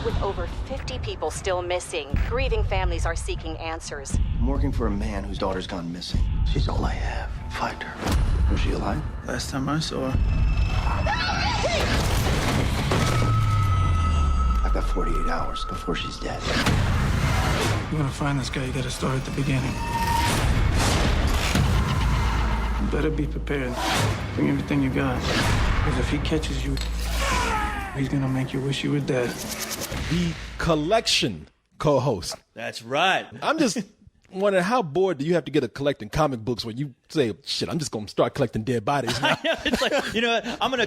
With over 50 people still missing, grieving families are seeking answers. I'm working for a man whose daughter's gone missing. She's all I have. Find her. Was she alive? Last time I saw her. I've got 48 hours before she's dead. You're gonna find this guy, you gotta start at the beginning. You better be prepared. Bring everything you got. Because if he catches you, he's gonna make you wish you were dead. The Collection co-host. That's right. I'm just wondering, how bored do you have to get of collecting comic books where you say, shit, I'm just going to start collecting dead bodies now? It's like, you know what? I'm gonna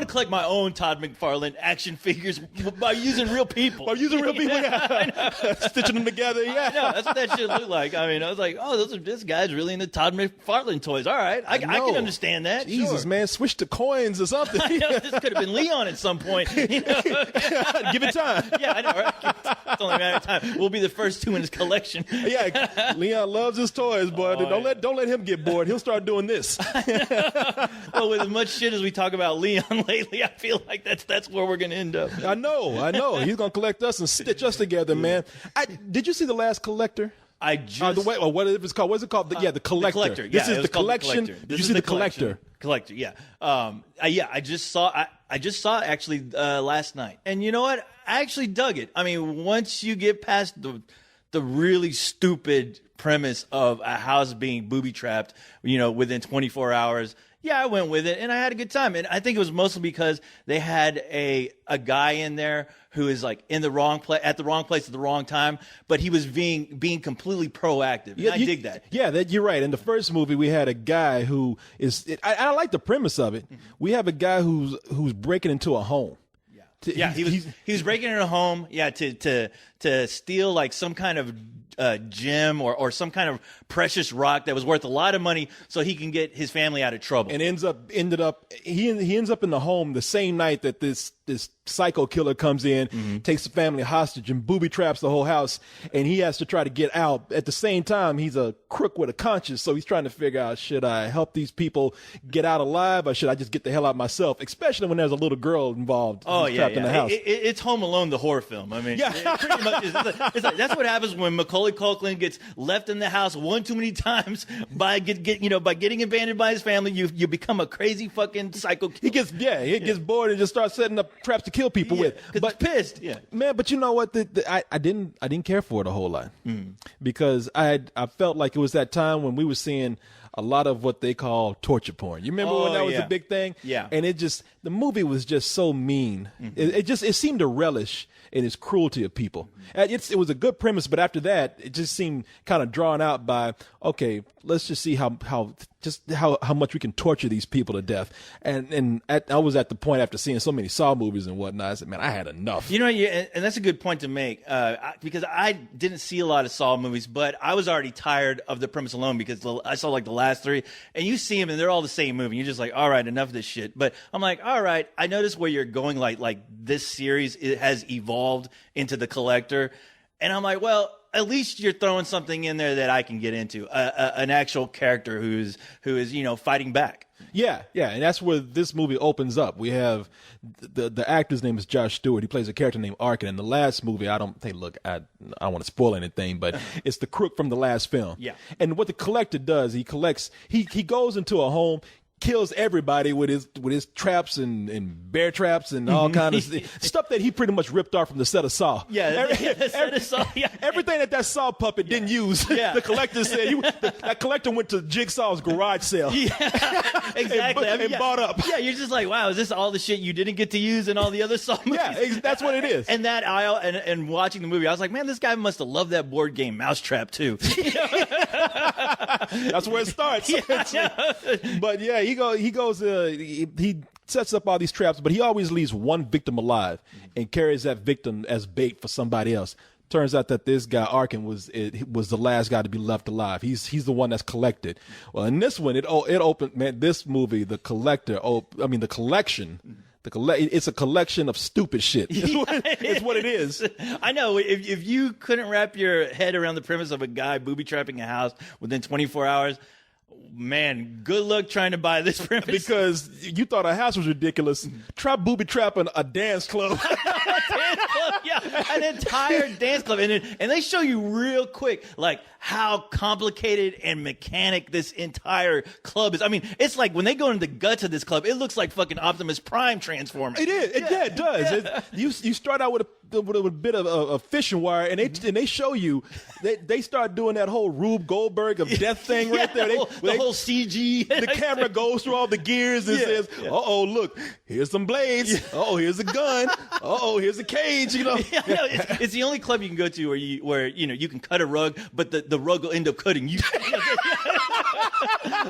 collect my own Todd McFarlane action figures by using real people. By using real people, yeah. Stitching them together, yeah. No, that's what that shit looked like. I mean, I was like, oh, this guy's really into Todd McFarlane toys. All right, I can understand that. Jesus, sure. man, switch to coins or something. I know, this could have been Leon at some point. You know? Give it time. Yeah, I know, right? It's only a matter of time. We'll be the first two in his collection. Yeah, Leon loves his toys, boy. Don't let him get bored. He'll start doing this. Well, with as much shit as we talk about Leon lately, I feel like that's where we're gonna end up. I know. He's gonna collect us and stitch us together, man. Did you see The Last Collector? I just what is it called? What's it called? The Collector. This is the collection. Did you see the Collector? Collector, yeah. I just saw actually last night, and you know what? I actually dug it. I mean, once you get past the really stupid premise of a house being booby trapped, within 24 hours. Yeah, I went with it and I had a good time. And I think it was mostly because they had a guy in there who is like in the wrong place at the wrong place at the wrong time, but he was being completely proactive. And I dig that. Yeah, you're right. In the first movie, we had a guy who is. I like the premise of it. We have a guy who's breaking into a home. Yeah, he was breaking into a home. Yeah, to steal like some kind of gem or some kind of precious rock that was worth a lot of money, so he can get his family out of trouble. And he ends up in the home the same night that this psycho killer comes in, takes the family hostage and booby traps the whole house, and he has to try to get out. At the same time, he's a crook with a conscience, so he's trying to figure out, should I help these people get out alive, or should I just get the hell out myself, especially when there's a little girl involved trapped in the house. It's Home Alone, the horror film. I mean, it pretty much is. It's like that's what happens when Macaulay Culkin gets left in the house one too many times by getting abandoned by his family. You become a crazy fucking psycho killer. He gets bored and just starts setting up traps to kill people with. But pissed. Yeah. Man, but you know what? I didn't care for it a whole lot because I felt like it was that time when we were seeing a lot of what they call torture porn. You remember when that was a big thing? Yeah. And the movie was just so mean. It seemed to relish in its cruelty of people. It was a good premise, but after that, it just seemed kind of drawn out by, okay, let's just see how much we can torture these people to death. And I was at the point after seeing so many Saw movies and whatnot, I said, man, I had enough. And that's a good point to make because I didn't see a lot of Saw movies, but I was already tired of the premise alone because I saw like the last three, and you see them and they're all the same movie. You're just like, all right, enough of this shit. But I'm like, all right, I noticed where you're going. Like this series, it has evolved into The Collector, and I'm like, well, at least you're throwing something in there that I can get into, an actual character who is fighting back. Yeah, and that's where this movie opens up. We have the actor's name is Josh Stewart. He plays a character named Arkin. In the last movie, I don't want to spoil anything, but it's the crook from the last film. Yeah. And what the collector does, he goes into a home, kills everybody with his traps and bear traps and all kinds of stuff that he pretty much ripped off from the set of Saw. Yeah, everything that Saw puppet didn't use. Yeah. The collector said that collector went to Jigsaw's garage sale. Yeah, exactly. and bought up. Yeah, you're just like, wow, is this all the shit you didn't get to use in all the other Saw movies? Yeah, that's what it is. And that aisle and watching the movie, I was like, man, this guy must have loved that board game Mousetrap too. That's where it starts. But yeah, he sets up all these traps, but he always leaves one victim alive and carries that victim as bait for somebody else. Turns out that this guy Arkin was the last guy to be left alive. He's the one that's collected. Well, in this one, it opened. Man, this movie, The Collector. The Collection. It's a collection of stupid shit. It's what it is. I know. If you couldn't wrap your head around the premise of a guy booby trapping a house within 24 hours. Man, good luck trying to buy this premise. Because you thought a house was ridiculous. Try booby trapping a dance club. Dance club, yeah. an entire dance club, and they show you real quick like how complicated and mechanic this entire club is. I mean, it's like when they go into the guts of this club, it looks like fucking Optimus Prime transforming. It is. It does. You start out with a bit of a fishing wire, and they show you they start doing that whole Rube Goldberg of death thing right there. The whole CG. The camera goes through all the gears and says, "Uh-oh, look, here's some blades. Uh-oh, here's a gun. Uh-oh, here's a cage." You know, it's the only club you can go to where you can cut a rug, but the rug will end up cutting you.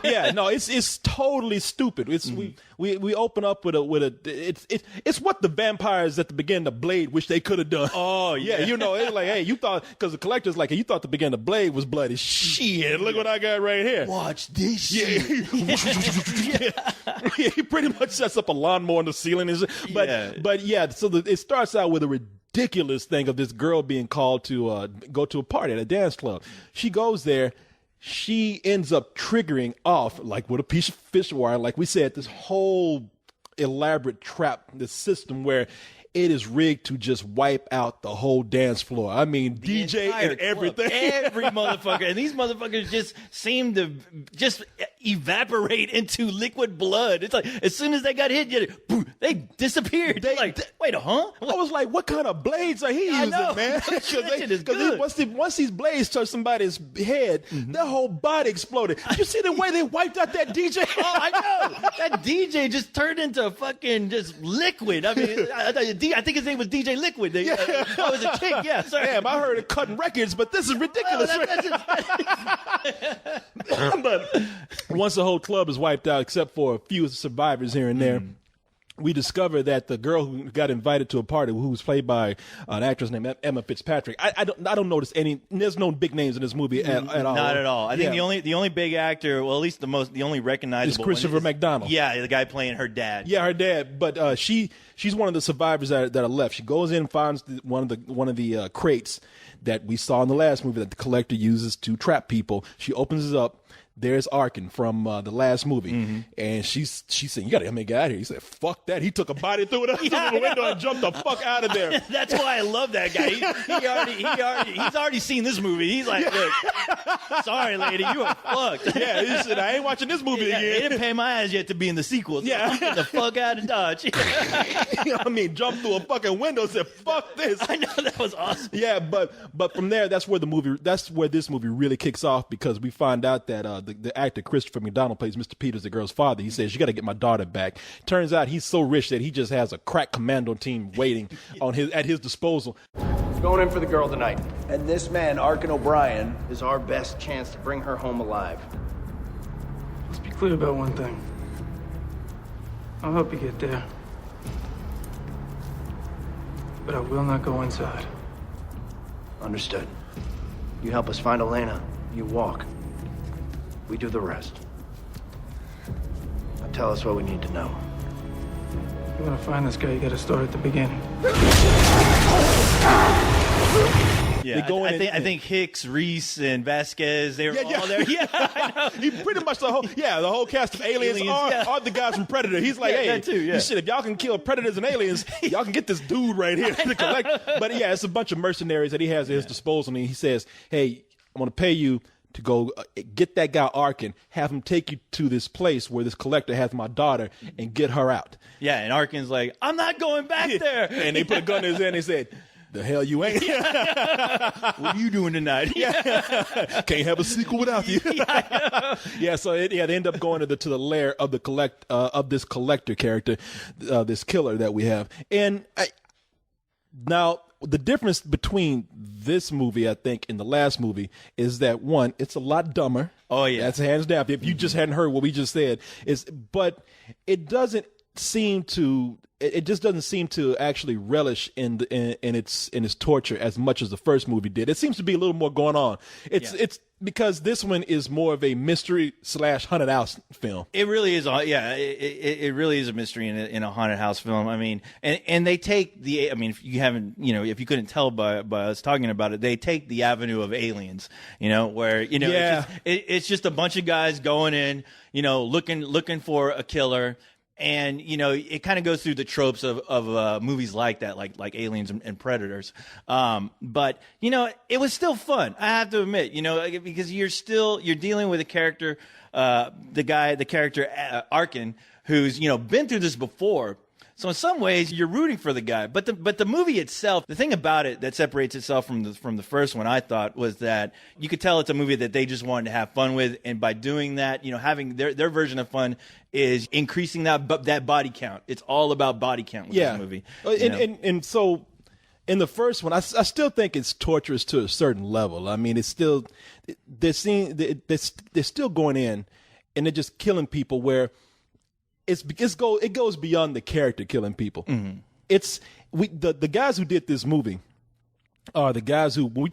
Yeah, no, it's totally stupid. It's we open up with a it's what the vampires at the beginning of Blade wish they could have done. Oh yeah, you know, it's like, hey, you thought, because the collector's like, hey, you thought the beginning of Blade was bloody. Shit, look what I got right here. Watch this shit. Yeah, he pretty much sets up a lawnmower on the ceiling. But yeah, so it starts out with a ridiculous thing of this girl being called to go to a party at a dance club. She goes there. She ends up triggering off, like with a piece of fish wire, like we said, this whole elaborate trap, this system where it is rigged to just wipe out the whole dance floor. I mean, the DJ and everything. Every motherfucker. And these motherfuckers just seem to just evaporate into liquid blood. It's like, as soon as they got hit, they disappeared. They're like, wait, huh? I was like, what kind of blades are he using, man? Because once these blades touch somebody's head, their whole body exploded. You see the way they wiped out that DJ? Oh, I know. That DJ just turned into fucking just liquid. I mean, I think his name was DJ Liquid. Oh, it was a chick. Yeah, sorry. Damn, I heard it cutting records, but this is ridiculous. But once the whole club is wiped out, except for a few survivors here and there, we discover that the girl who got invited to a party, who was played by an actress named Emma Fitzpatrick. I don't notice any. There's no big names in this movie at all. Not at all. I think the only big actor, well, at least the only recognizable, is Christopher McDonald. Yeah, the guy playing her dad. Yeah, her dad. But she's one of the survivors that are left. She goes in and finds one of the crates that we saw in the last movie that the collector uses to trap people. She opens it up. There's Arkin from the last movie, and she said, "You gotta help me get out of here." He said, "Fuck that!" He took a body, threw it out through the window, and jumped the fuck out of there. That's why I love that guy. He's already seen this movie. He's like, "Look, sorry, lady, you are fucked." Yeah, he said, "I ain't watching this movie again." They didn't pay my ass yet to be in the sequel. So I'm getting the fuck out of Dodge. I mean, jumped through a fucking window, and said, "Fuck this." I know, that was awesome. Yeah, but from there, that's where this movie really kicks off, because we find out that the actor Christopher McDonald plays Mr. Peters, the girl's father. He says, "You got to get my daughter back." Turns out he's so rich that he just has a crack commando team waiting at his disposal. He's going in for the girl tonight. And this man, Arkin O'Brien, is our best chance to bring her home alive. Let's be clear about one thing. I'll help you get there. But I will not go inside. Understood. You help us find Elena. You walk. We do the rest. Now tell us what we need to know. You want to find this guy, you got to start at the beginning. Yeah, I think Hicks, Reese, and Vasquez, they were all there. Yeah, I know. He pretty much the whole cast of aliens are the guys from Predator. He's like, hey, that too, yeah. Shit, if y'all can kill predators and aliens, y'all can get this dude right here to collect. But yeah, it's a bunch of mercenaries that he has at his disposal, and he says, hey, I'm going to pay you to go get that guy Arkin, have him take you to this place where this collector has my daughter, and get her out. Yeah, and Arkin's like, I'm not going back there. And they put a gun in his hand and they said, the hell you ain't. What are you doing tonight? Can't have a sequel without you. So they end up going to the lair of this collector character, this killer that we have. And now the difference between this movie, I think, and the last movie is that, one, it's a lot dumber. Oh yeah, that's hands down. If you just hadn't heard what we just said, but it doesn't seem to. It just doesn't seem to actually relish in its torture as much as the first movie did. It seems to be a little more going on. It's because this one is more of a mystery / haunted house film. It really is. It really is a mystery in a haunted house film. I mean, and they take the. I mean, if you haven't, if you couldn't tell by us talking about it, they take the avenue of Aliens. Where it's just a bunch of guys going in, looking for a killer. And it kind of goes through the tropes of movies like that, like Aliens and Predators. But it was still fun. I have to admit, because you're dealing with a character, the character Arkin, who's been through this before. So in some ways, you're rooting for the guy. But the movie itself, the thing about it that separates itself from the first one, I thought, was that you could tell it's a movie that they just wanted to have fun with, and by doing that, having their version of fun is increasing that body count. It's all about body count with this movie. And so in the first one, I still think it's torturous to a certain level. I mean, it's still they're still going in and they're just killing people where. It goes beyond the character killing people. Mm-hmm. The guys who did this movie are the guys who we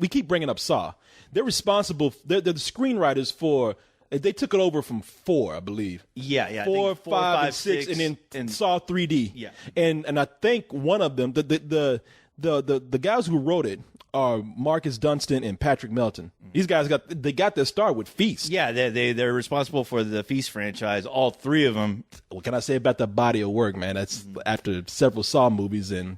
keep bringing up Saw. They're responsible. They're the screenwriters for. They took it over from 4, I believe. Yeah. 4, 5, and 6, and then Saw 3D. Yeah, and I think one of them, the guys who wrote it are Marcus Dunstan and Patrick Melton. These guys got their start with Feast. Yeah, they're responsible for the Feast franchise. All 3 of them. What can I say about that body of work, man? That's after several Saw movies and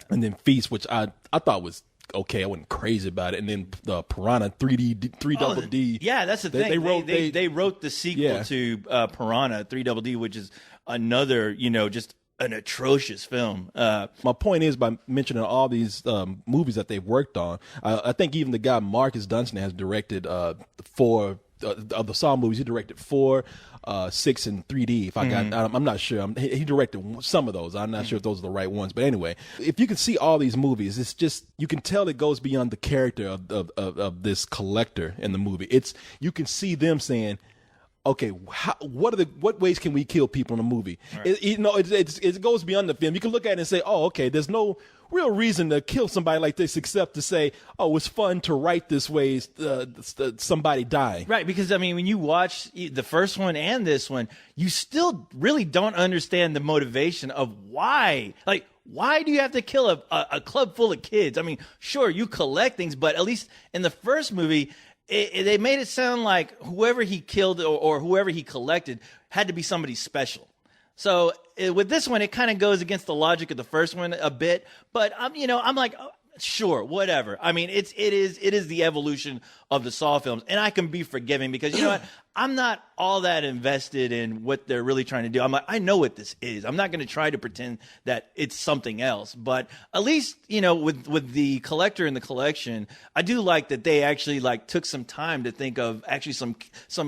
then Feast, which I thought was okay. I wasn't crazy about it. And then the Piranha 3D. Yeah, that's the thing. They wrote the sequel to Piranha 3DD, which is another, just an atrocious film. My point is, by mentioning all these movies that they've worked on, I think even the guy Marcus Dunstan has directed 4 of the Saw movies. He directed 4, 6, and 3D. If I'm not sure. He directed some of those. I'm not sure if those are the right ones. But anyway, if you can see all these movies, it's just you can tell it goes beyond the character of this collector in the movie. You can see them saying, okay, what ways can we kill people in a movie? Right. It goes beyond the film. You can look at it and say, oh, okay, there's no real reason to kill somebody like this except to say, oh, it's fun to write this way, somebody dying. Right, because, when you watch the first one and this one, you still really don't understand the motivation of why. Like, why do you have to kill a club full of kids? Sure, you collect things, but at least in the first movie, they made it sound like whoever he killed or whoever he collected had to be somebody special. So with this one, it kind of goes against the logic of the first one a bit. But I'm like, oh, sure, whatever. It is the evolution of the Saw films, and I can be forgiving because you know what? I'm not all that invested in what they're really trying to do. I'm like, I know what this is. I'm not going to try to pretend that it's something else. But at least, with the collector and the collection, I do like that they actually took some time to think of actually some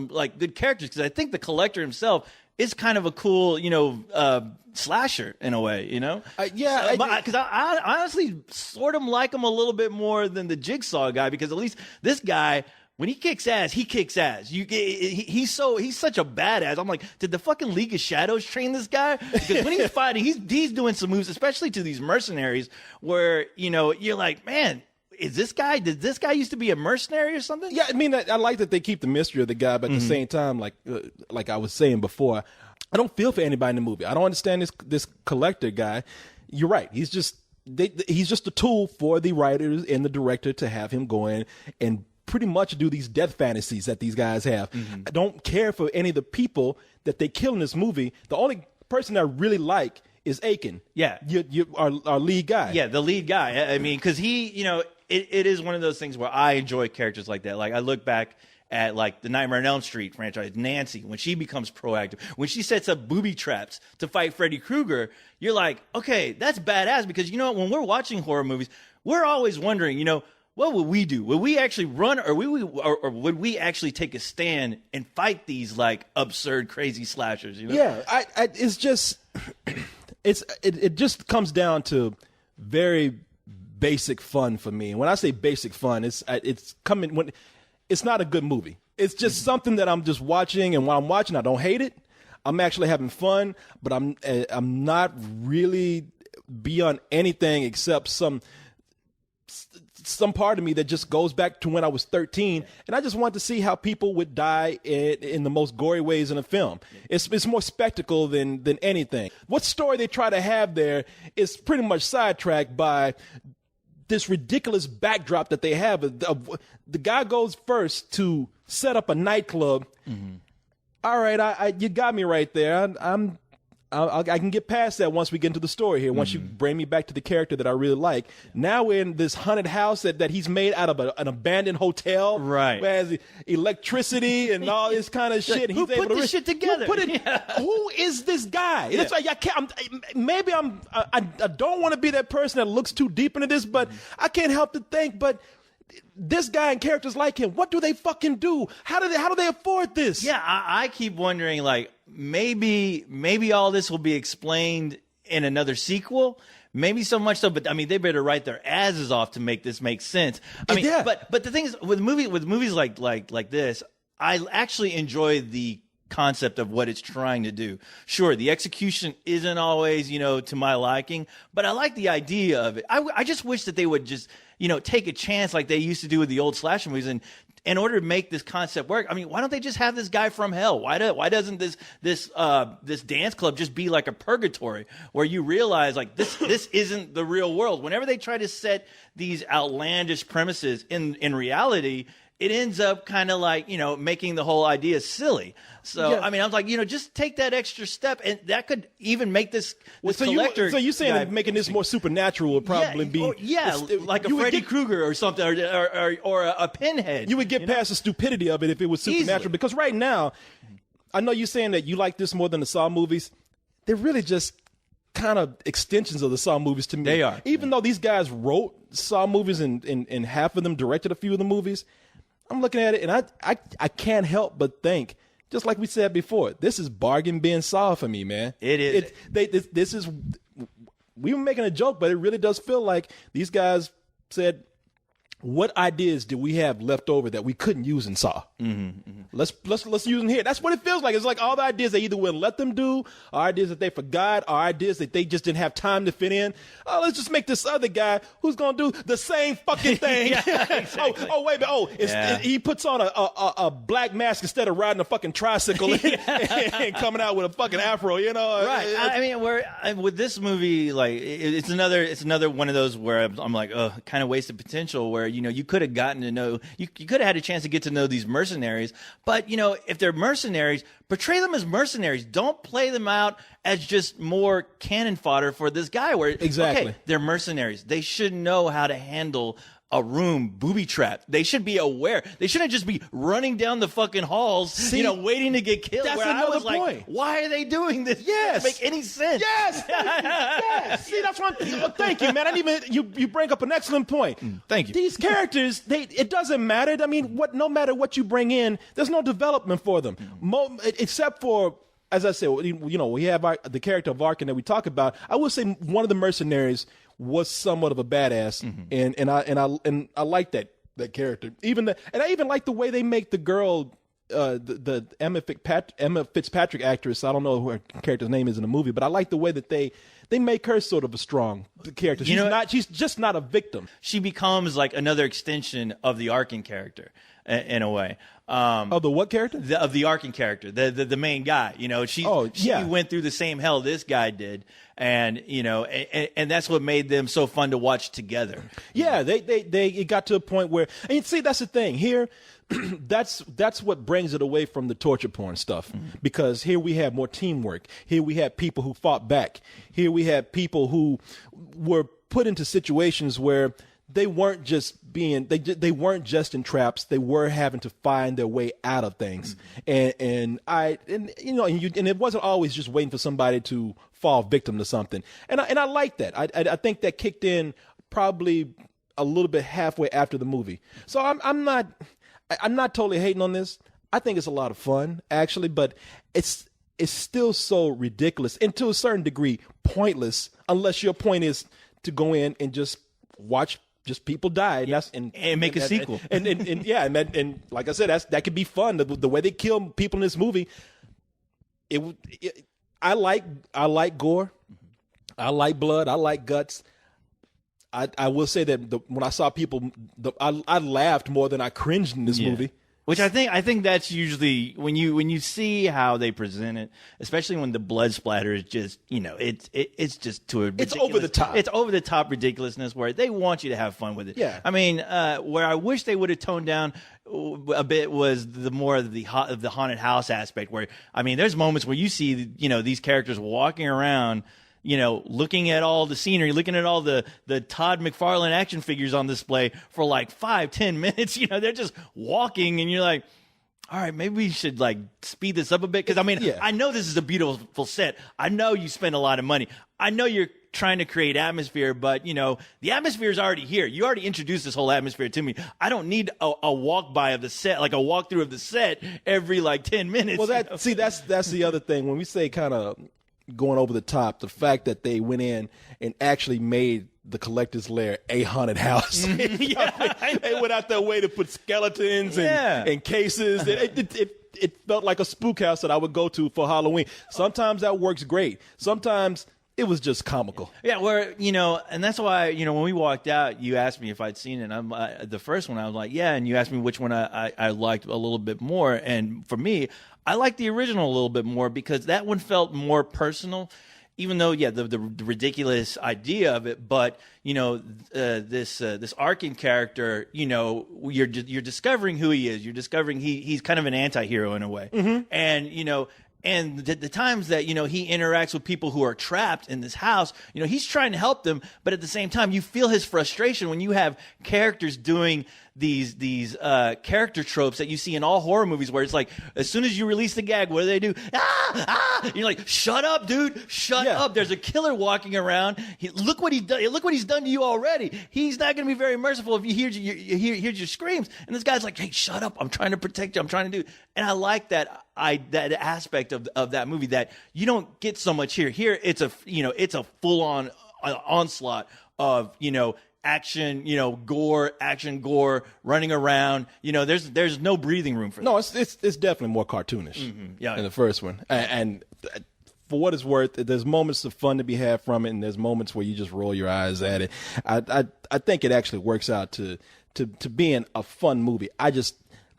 good characters, because I think the collector himself is kind of a cool, slasher in a way, Yeah. Because I honestly sort of like him a little bit more than the Jigsaw guy, because at least this guy, when he kicks ass, he kicks ass. He's such a badass. I'm like, did the fucking League of Shadows train this guy? Because when he's fighting, he's doing some moves, especially to these mercenaries, where you're like, man, did this guy used to be a mercenary or something? Yeah, I like that they keep the mystery of the guy, but at the same time, like I was saying before, I don't feel for anybody in the movie. I don't understand this collector guy. You're right. He's just a tool for the writers and the director to have him go in and pretty much do these death fantasies that these guys have. I don't care for any of the people that they kill in this movie. The only person I really like is Aiken. Yeah. Our lead guy. Yeah, the lead guy. Because he, it is one of those things where I enjoy characters like that. Like, I look back at the Nightmare on Elm Street franchise, Nancy, when she becomes proactive, when she sets up booby traps to fight Freddy Krueger, you're like, okay, that's badass, because when we're watching horror movies, we're always wondering, what would we do? Would we actually run, or would we actually take a stand and fight these absurd, crazy slashers? Yeah, it's just it just comes down to very basic fun for me. And when I say basic fun, it's coming when it's not a good movie. It's just something that I'm just watching, and while I'm watching, I don't hate it. I'm actually having fun, but I'm not really beyond anything except some part of me that just goes back to when I was 13, and I just want to see how people would die in the most gory ways in a film. It's more spectacle than anything. What story they try to have there is pretty much sidetracked by this ridiculous backdrop that they have. The guy goes first to set up a nightclub. All right, you got me right there. I can get past that once we get into the story here. Once you bring me back to the character that I really like. Now we're in this haunted house that he's made out of an abandoned hotel, Right? Where has electricity and all this kind of shit. Who He's put able to this shit together? Who is this guy? That's like I don't want to be that person that looks too deep into this, but I can't help to think. But this guy and characters like him, what do they fucking do? How do they afford this? Yeah, I keep wondering, like, maybe all this will be explained in another sequel. Maybe so much so, but I mean, they better write their asses off to make this make sense. I mean, Yeah. but the thing is, with movies like this, I actually enjoy the concept of what it's trying to do. Sure, the execution isn't always, to my liking, but I like the idea of it. I just wish that they would just, take a chance like they used to do with the old slasher movies, and in order to make this concept work, I mean, why don't they just have this guy from hell? Why doesn't this dance club just be like a purgatory where you realize like this isn't the real world? Whenever they try to set these outlandish premises in reality, it ends up kind of like, making the whole idea silly. So, Yeah. I mean, I was like, just take that extra step, and that could even make this collector. So you're saying guy that making this more supernatural would probably be like a you would Freddy get- Krueger or something, or a Pinhead. You would get past the stupidity of it if it was supernatural. Easily. Because right now, I know you're saying that you like this more than the Saw movies. They're really just kind of extensions of the Saw movies to me. They are. Even though these guys wrote Saw movies and half of them directed a few of the movies, I'm looking at it and I can't help but think, just like we said before, this is bargain bin Saw for me, man. It is. This is. We were making a joke, but it really does feel like these guys said, what ideas do we have left over that we couldn't use in Saw? Let's use them here. That's what it feels like. It's like all the ideas they either wouldn't let them do, or ideas that they forgot, or ideas that they just didn't have time to fit in. Oh, let's just make this other guy who's gonna do the same fucking thing. Exactly. Wait a minute. He puts on a black mask instead of riding a fucking tricycle and coming out with a fucking afro. Right. I mean, with this movie, like it's another one of those where I'm like, kind of wasted potential. Where you could have gotten to know, you could have had a chance to get to know these mercenaries, but if they're mercenaries, portray them as mercenaries. Don't play them out as just more cannon fodder for this guy. Where Exactly. okay, they're mercenaries. They should know how to handle a room booby trap. They should be aware. They shouldn't just be running down the fucking halls, waiting to get killed. That's where I another was like, point. why are they doing this? Yes. It doesn't make any sense. Yes, thank you. Yes. See, that's what. Thank you, man. I didn't even. You bring up an excellent point. Thank you. These characters, it doesn't matter. I mean, no matter what you bring in, there's no development for them, except for. As I said, we have the character of Arkin that we talk about. I would say one of the mercenaries was somewhat of a badass, and I like that character. And I even like the way they make the girl, the Emma Fitzpatrick actress. I don't know who her character's name is in the movie, but I like the way that they make her sort of a strong character. She's just not a victim. She becomes like another extension of the Arkin character in a way. Of the what character? Of the Arkin character, the main guy. She went through the same hell this guy did, and and that's what made them so fun to watch together. Yeah, it got to a point where, and see, that's the thing here. That's what brings it away from the torture porn stuff, because here we have more teamwork. Here we have people who fought back. Here we have people who were put into situations where they weren't just they weren't just in traps. They were having to find their way out of things. And it wasn't always just waiting for somebody to fall victim to something. And I like that. I think that kicked in probably a little bit halfway after the movie. So I'm not totally hating on this. I think it's a lot of fun, actually, but it's still so ridiculous and to a certain degree pointless, unless your point is to go in and just watch just people die and make a sequel. And like I said, that could be fun. The way they kill people in this movie, I like gore, I like blood, I like guts. I will say that when I saw people, I laughed more than I cringed in this movie. Which I think that's usually when you see how they present it, especially when the blood splatter is just, it's just to a It's over the top. It's over the top ridiculousness where they want you to have fun with it. Yeah. I mean, where I wish they would have toned down a bit was the more of the haunted house aspect. Where I mean, there's moments where you see these characters walking around, looking at all the scenery, looking at all the Todd McFarlane action figures on display for like 5-10 minutes. They're just walking, and you're like, all right, maybe we should like speed this up a bit. Because I mean, Yeah. I know this is a beautiful set. I know you spend a lot of money. I know you're trying to create atmosphere, but the atmosphere is already here. You already introduced this whole atmosphere to me. I don't need a walk by of the set, like a walkthrough of the set every like 10 minutes. Well, that's the other thing. When we say kind of going over the top, the fact that they went in and actually made the Collector's Lair a haunted house. They went out their way to put skeletons and cases. It felt like a spook house that I would go to for Halloween. Sometimes that works great. Sometimes it was just comical. Yeah, where, and that's why, when we walked out, you asked me if I'd seen it. And the first one, I was like, yeah. And you asked me which one I liked a little bit more. And for me, I liked the original a little bit more because that one felt more personal, even though, the ridiculous idea of it. But, this Arkin character, you're discovering who he is. You're discovering he's kind of an anti-hero in a way. Mm-hmm. And, and the times that, he interacts with people who are trapped in this house, he's trying to help them. But at the same time, you feel his frustration when you have characters doing these character tropes that you see in all horror movies where it's like, as soon as you release the gag, what do? You're like, shut up, dude. Shut up. There's a killer walking around. Look what he's done. Look what he's done to you already. He's not going to be very merciful if he hears your screams. And this guy's like, hey, shut up. I'm trying to protect you. I'm trying to do. And I like that aspect of that movie that you don't get so much here. Here, it's a full on onslaught of, action, gore, running around. There's no breathing room for that. No, it's definitely more cartoonish than the first one. And for what it's worth, there's moments of fun to be had from it, and there's moments where you just roll your eyes at it. I think it actually works out to being a fun movie.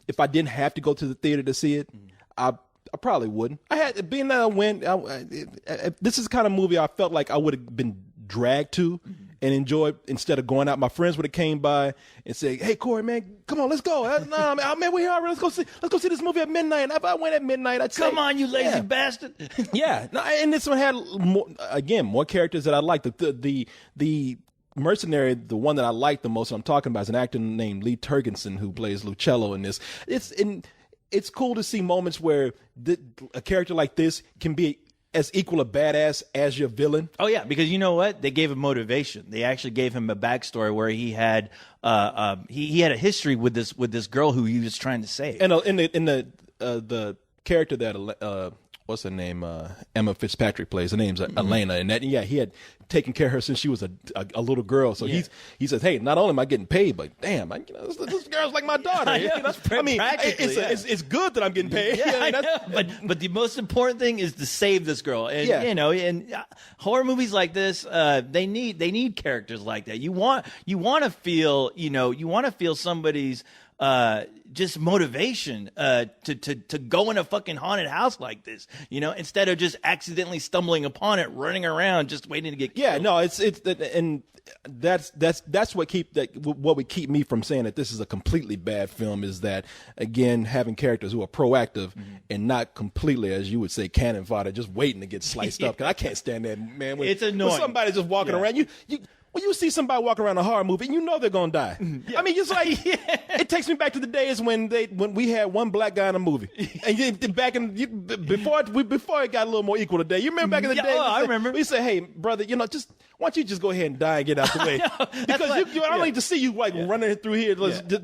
If I didn't have to go to the theater to see it, I probably wouldn't. Being that I went, this is the kind of movie I felt like I would have been dragged to and enjoyed instead of going out. My friends would have came by and say, "Hey, Corey, man, come on, let's go. Nah, man, we're here. Let's go see this movie at midnight." And if I went at midnight, I'd say, "Come on, you lazy bastard." Yeah. No, and this one had more characters that I liked. The mercenary, the one that I like the most, I'm talking about, is an actor named Lee Turgensen who plays Lucello in this. It's cool to see moments where a character like this can be as equal a badass as your villain. Oh yeah, because you know what? They gave him motivation. They actually gave him a backstory where he had he had a history with this girl who he was trying to save. And in the character that what's her name? Emma Fitzpatrick plays. Her name's Elena, and he had taken care of her since she was a little girl. So he says, "Hey, not only am I getting paid, but damn, this girl's like my daughter." I mean, it's good that I'm getting paid. Yeah, I know. But the most important thing is to save this girl. And and horror movies like this, they need characters like that. You want to feel somebody's just motivation to go in a fucking haunted house like this, instead of just accidentally stumbling upon it, running around, just waiting to get killed. Yeah, no, and that's what would keep me from saying that this is a completely bad film is that, again, having characters who are proactive and not completely, as you would say, cannon fodder, just waiting to get sliced up. Because I can't stand that, man. It's annoying. When somebody just walking around, when you see somebody walk around a horror movie, you know they're gonna die. I mean, it's like it takes me back to the days when we had one black guy in a movie, and before it got a little more equal today. You remember back in the day? I remember. We said, "Hey, brother, why don't you just go ahead and die and get out the way?" Because I don't need to see you running through here,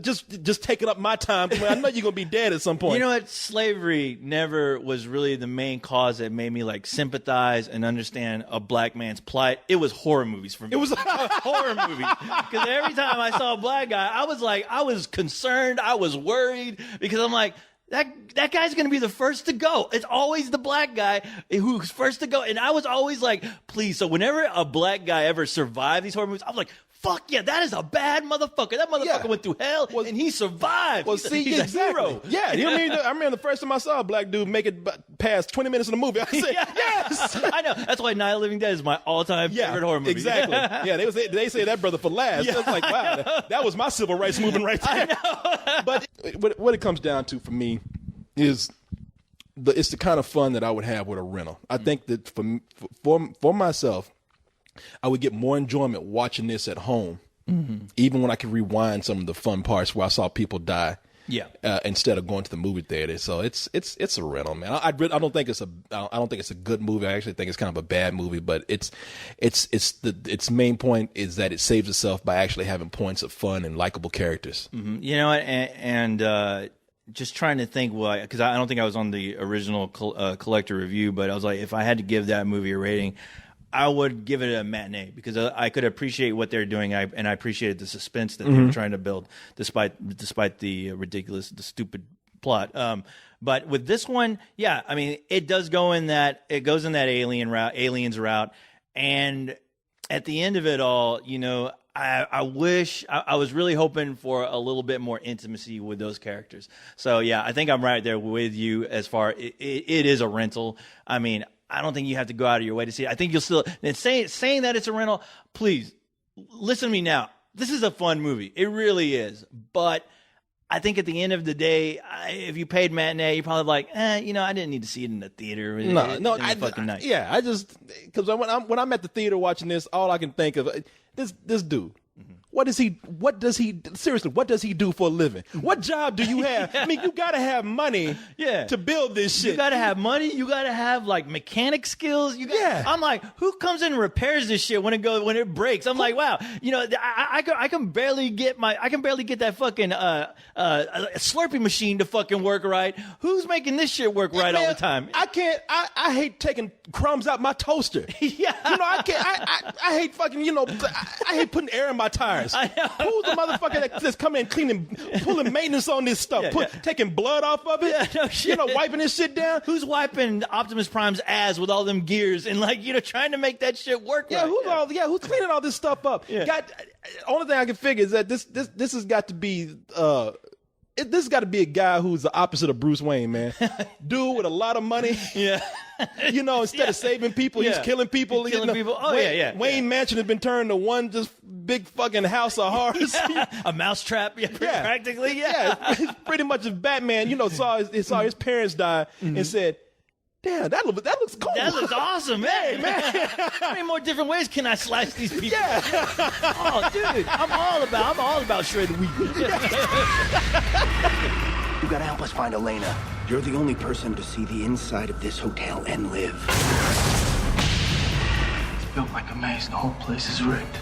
just taking up my time. I know you're gonna be dead at some point. You know what? Slavery never was really the main cause that made me sympathize and understand a black man's plight. It was horror movies for me. It was horror movies, because every time I saw a black guy, I was concerned, I was worried, because I'm like, that guy's going to be the first to go. It's always the black guy who's first to go. And I was always like, please. So whenever a black guy ever survived these horror movies, I was like, fuck yeah, that is a bad motherfucker. That motherfucker went through hell and he survived. Well, he's a hero. Yeah, you know what I mean? I remember the first time I saw a black dude make it past 20 minutes of the movie. I said, yes! I know. That's why Night of the Living Dead is my all-time favorite horror movie. Exactly. Yeah, they say that brother for last. Yeah. It's like, wow, that was my civil rights movement right there. I know. But what it comes down to for me is it's the kind of fun that I would have with a rental. I think that for myself, I would get more enjoyment watching this at home, even when I could rewind some of the fun parts where I saw people die. Yeah. Instead of going to the movie theater, so it's a rental, man. I don't think it's a good movie. I actually think it's kind of a bad movie. But its main point is that it saves itself by actually having points of fun and likable characters. Mm-hmm. You know what? And just trying to think, because I don't think I was on the original collector review, but I was like, if I had to give that movie a rating, I would give it a matinee because I could appreciate what they're doing, and I appreciated the suspense that they were trying to build, despite the stupid plot. But with this one, yeah, I mean, it goes in that aliens route, and at the end of it all, you know, I wish I was really hoping for a little bit more intimacy with those characters. So yeah, I think I'm right there with you as far it is a rental. I mean, I don't think you have to go out of your way to see it. I think you'll still, and saying that it's a rental, please listen to me now. This is a fun movie. It really is. But I think at the end of the day, if you paid matinee, you're probably like, you know, I didn't need to see it in the theater. Fucking night. Yeah, I just, because when I'm at the theater watching this, all I can think of, this dude. What does he do for a living? What job do you have? I mean, you got to have money to build this shit. You got to have money. You got to have like mechanic skills. I'm like, who comes in and repairs this shit when it breaks? I'm like, wow, you know, I can barely get that fucking Slurpee machine to fucking work right. Who's making this shit work right all the time? I can't. I hate taking crumbs out my toaster. Yeah. You know, I can't. I hate fucking, you know, I hate putting air in my tires. Who's the motherfucker that's coming in cleaning, pulling maintenance on this stuff, taking blood off of it? Yeah, no shit. You know, wiping this shit down? Who's wiping Optimus Prime's ass with all them gears and, like, you know, trying to make that shit work right? Who's cleaning all this stuff up? Yeah. Only thing I can figure is that this has got to be this has got to be a guy who's the opposite of Bruce Wayne, man. Dude with a lot of money. Yeah. You know, instead of saving people, he's killing people. He's killing people. Oh, Wayne Mansion has been turned to one just big fucking house of horrors. A mousetrap, practically. It's pretty much if Batman, you know, saw his parents die and said, damn, that looks cool. That looks awesome, man. How many more different ways can I slice these people? Yeah. Oh, dude, I'm all about shredded wheat. You gotta help us find Elena. You're the only person to see the inside of this hotel and live. It's built like a maze. The whole place is rigged.